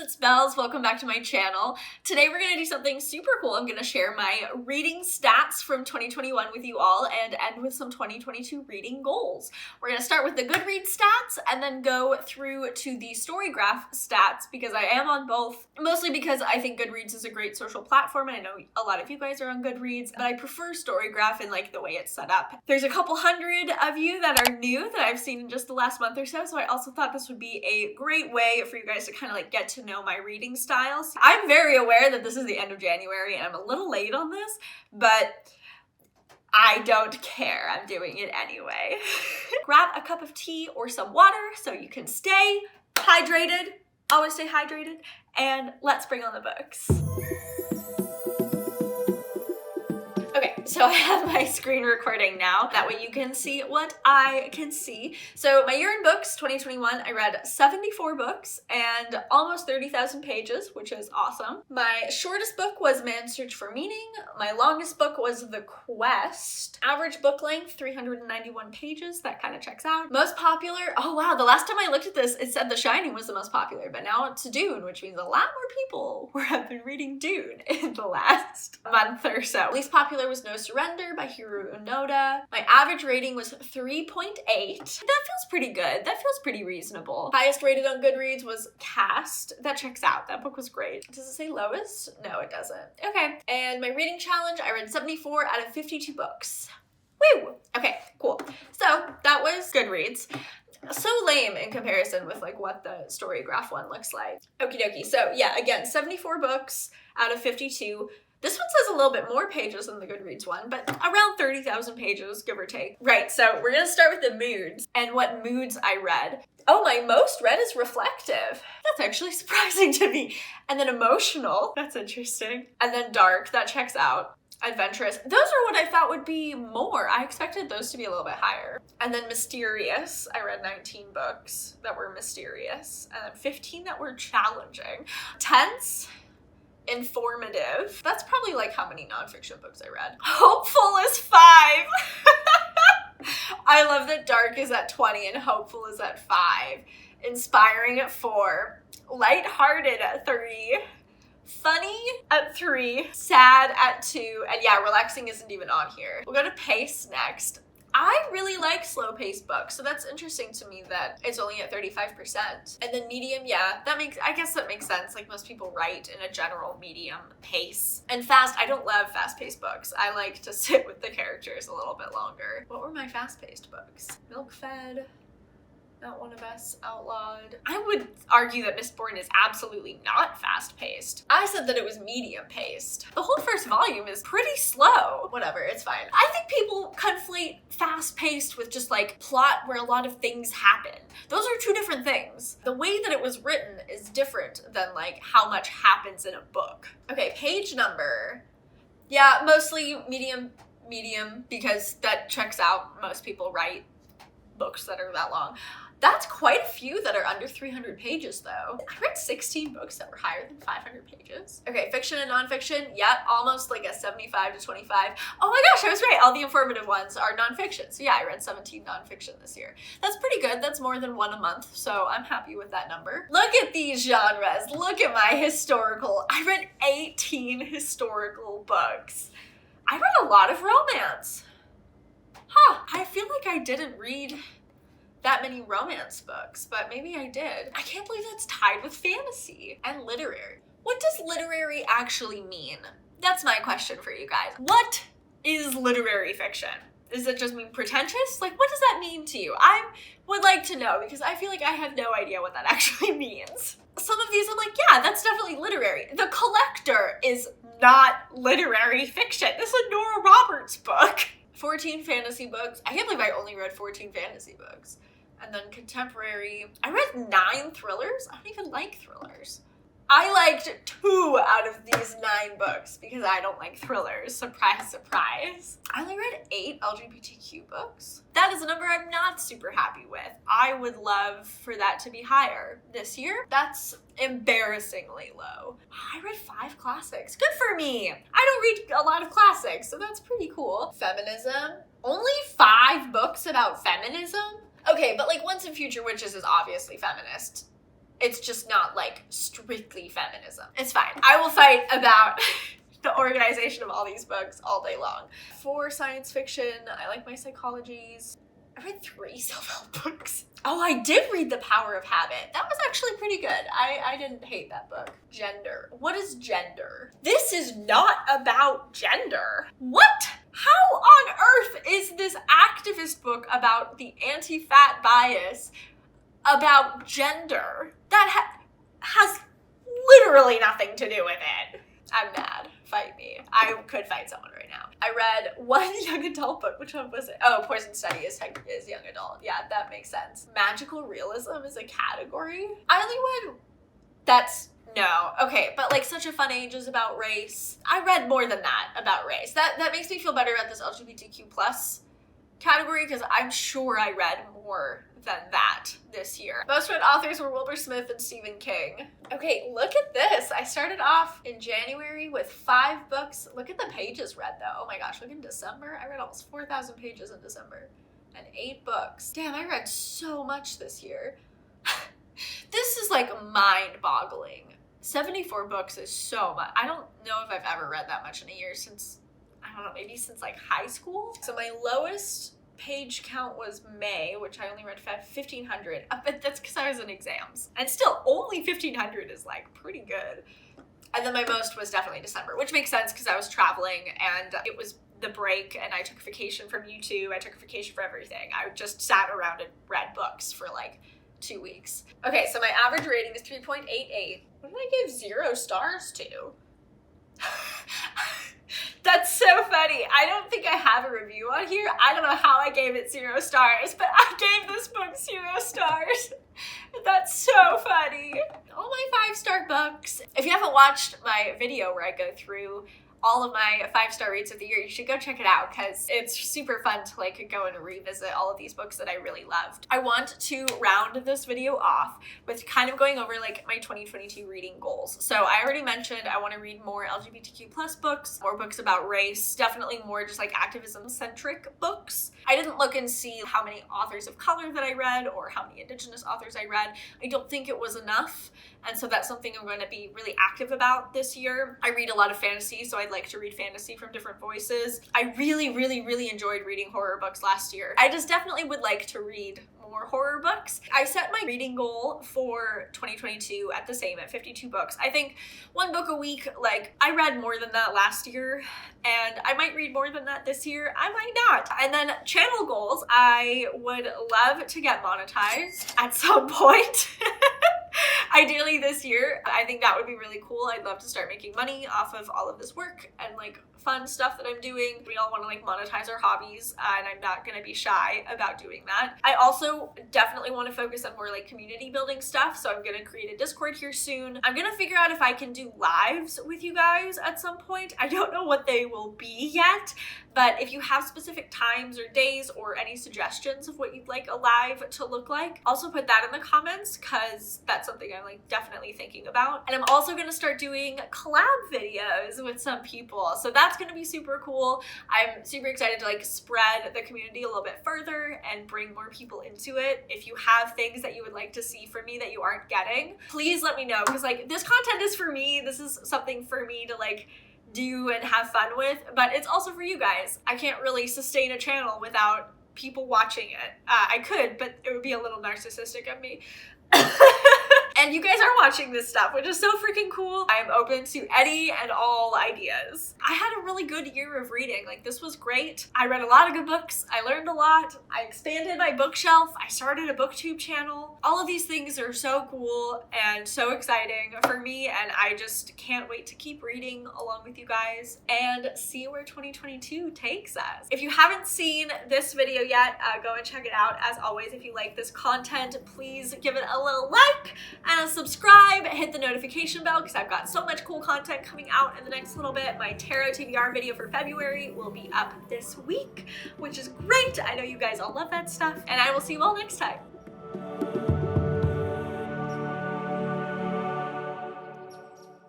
it's Bells. Welcome back to my channel. Today we're gonna do something super cool. I'm gonna share my reading stats from 2021 with you all and end with some 2022 reading goals. We're gonna start with the Goodreads stats and then go through to the storygraph stats because I am on both, mostly because I think Goodreads is a great social platform and I know a lot of you guys are on Goodreads, but I prefer storygraph in like the way it's set up. There's a couple hundred of you that are new that I've seen in just the last month or so I also thought this would be a great way for you guys to kind of like get to know my reading styles. I'm very aware that this is the end of January and I'm a little late on this, but I don't care. I'm doing it anyway. Grab a cup of tea or some water so you can stay hydrated. Always stay hydrated. And let's bring on the books. Okay, so I have my screen recording now. That way you can see what I can see. So my year in books, 2021, I read 74 books and almost 30,000 pages, which is awesome. My shortest book was Man's Search for Meaning. My longest book was The Quest. Average book length, 391 pages. That kind of checks out. Most popular, oh wow, the last time I looked at this, it said The Shining was the most popular, but now it's Dune, which means a lot more people have been reading Dune in the last month or so. Least popular was No Surrender by Hiroru Onoda. My average rating was 3.8. That feels pretty good. That feels pretty reasonable. Highest rated on Goodreads was Cast. That checks out. That book was great. Does it say lowest? No, it doesn't. Okay. And my reading challenge, I read 74 out of 52 books. Woo! Okay, cool. So that was Goodreads. So lame in comparison with like what the storygraph one looks like. Okie dokie. So yeah, again, 74 books out of 52. This one says a little bit more pages than the Goodreads one, but around 30,000 pages, give or take. Right, so we're gonna start with the moods and what moods I read. Oh, my most read is reflective. That's actually surprising to me. And then emotional, that's interesting. And then dark, that checks out. Adventurous, those are what I thought would be more. I expected those to be a little bit higher. And then mysterious, I read 19 books that were mysterious, and then 15 that were challenging. Tense, informative. That's probably like how many nonfiction books I read. Hopeful is 5. I love that dark is at 20 and hopeful is at 5. Inspiring at 4. Lighthearted at 3. Funny at 3. Sad at 2. And yeah, relaxing isn't even on here. We'll go to pace next. I really like slow-paced books, so that's interesting to me that it's only at 35%. And then medium, yeah, I guess that makes sense. Like most people write in a general medium pace. And fast, I don't love fast-paced books. I like to sit with the characters a little bit longer. What were my fast-paced books? Milk-Fed. Not One of Us, Outlawed. I would argue that Mistborn is absolutely not fast-paced. I said that it was medium-paced. The whole first volume is pretty slow. Whatever, it's fine. I think people conflate fast-paced with just like plot where a lot of things happen. Those are two different things. The way that it was written is different than like how much happens in a book. Okay, page number. Yeah, mostly medium, because that checks out. Most people write books that are that long. That's quite a few that are under 300 pages though. I read 16 books that were higher than 500 pages. Okay, fiction and nonfiction, yeah, almost like a 75 to 25. Oh my gosh, I was right. All the informative ones are nonfiction. So yeah, I read 17 nonfiction this year. That's pretty good. That's more than one a month. So I'm happy with that number. Look at these genres. Look at my historical. I read 18 historical books. I read a lot of romance. Huh, I feel like I didn't read that many romance books, but maybe I did. I can't believe that's tied with fantasy and literary. What does literary actually mean? That's my question for you guys. What is literary fiction? Does it just mean pretentious? Like, what does that mean to you? I would like to know because I feel like I have no idea what that actually means. Some of these I'm like, yeah, that's definitely literary. The Collector is not literary fiction. This is a Nora Roberts book. 14 fantasy books. I can't believe I only read 14 fantasy books. And then contemporary. I read 9 thrillers. I don't even like thrillers. I liked 2 out of these 9 books because I don't like thrillers. Surprise, surprise. I only read 8 LGBTQ books. That is a number I'm not super happy with. I would love for that to be higher. This year, that's embarrassingly low. I read 5 classics. Good for me. I don't read a lot of classics, so that's pretty cool. Feminism. Only 5 books about feminism? Okay, but like Once and Future Witches is obviously feminist. It's just not like strictly feminism. It's fine. I will fight about the organization of all these books all day long. For science fiction, I like my psychologies. I read 3 self-help books. Oh, I did read The Power of Habit. That was actually pretty good. I didn't hate that book. Gender. What is gender? This is not about gender. What? How on earth is this activist book about the anti-fat bias about gender? That has literally nothing to do with it. I'm mad. Fight me. I could fight someone right now. I read one young adult book. Which one was it? Oh, Poison Study is young adult. Yeah, that makes sense. Magical realism is a category. I only read... That's... No. Okay, but like Such a Fun Age is about race. I read more than that about race. That makes me feel better about this LGBTQ plus category because I'm sure I read more than that this year. Most read authors were Wilbur Smith and Stephen King. Okay, look at this. I started off in January with 5 books. Look at the pages read though. Oh my gosh, look in December. I read almost 4,000 pages in December and 8 books. Damn, I read so much this year. This is like mind-boggling. 74 books is so much. I don't know if I've ever read that much in a year since, I don't know, maybe since like high school. So my lowest page count was May, which I only read 1,500, but that's because I was in exams. And still, only 1,500 is like pretty good. And then my most was definitely December, which makes sense because I was traveling and it was the break and I took a vacation from YouTube. I took a vacation for everything. I just sat around and read books for like 2 weeks. Okay, so my average rating is 3.88. What did I give 0 stars to? That's so funny. I don't think I have a review on here. I don't know how I gave it 0 stars, but I gave this book 0 stars. That's so funny. All my 5-star books. If you haven't watched my video where I go through all of my 5-star rates of the year, you should go check it out because it's super fun to like go and revisit all of these books that I really loved. I want to round this video off with kind of going over like my 2022 reading goals. So I already mentioned I want to read more LGBTQ plus books, more books about race, definitely more just like activism centric books. I didn't look and see how many authors of color that I read or how many Indigenous authors I read. I don't think it was enough. And so that's something I'm going to be really active about this year. I read a lot of fantasy, so I'd like to read fantasy from different voices. I really, really, really enjoyed reading horror books last year. I just definitely would like to read more horror books. I set my reading goal for 2022 at the same, at 52 books. I think 1 book a week, like I read more than that last year and I might read more than that this year. I might not. And then channel goals, I would love to get monetized at some point. Ideally this year. I think that would be really cool. I'd love to start making money off of all of this work and like fun stuff that I'm doing. We all want to like monetize our hobbies and I'm not going to be shy about doing that. I also definitely want to focus on more like community building stuff. So I'm going to create a Discord here soon. I'm going to figure out if I can do lives with you guys at some point. I don't know what they will be yet, but if you have specific times or days or any suggestions of what you'd like a live to look like, also put that in the comments because that's something I'm like definitely thinking about. And I'm also going to start doing collab videos with some people. So that's going to be super cool. I'm super excited to like spread the community a little bit further and bring more people into it. If you have things that you would like to see from me that you aren't getting, please let me know because like this content is for me. This is something for me to like do and have fun with, but it's also for you guys. I can't really sustain a channel without people watching it. I could, but it would be a little narcissistic of me. And you guys are watching this stuff, which is so freaking cool. I'm open to any and all ideas. I had a really good year of reading. Like this was great. I read a lot of good books. I learned a lot. I expanded my bookshelf. I started a booktube channel. All of these things are so cool and so exciting for me. And I just can't wait to keep reading along with you guys and see where 2022 takes us. If you haven't seen this video yet, go and check it out. As always, if you like this content, please give it a little like and subscribe, hit the notification bell because I've got so much cool content coming out in the next little bit. My tarot TBR video for February will be up this week, which is great. I know you guys all love that stuff, and I will see you all next time.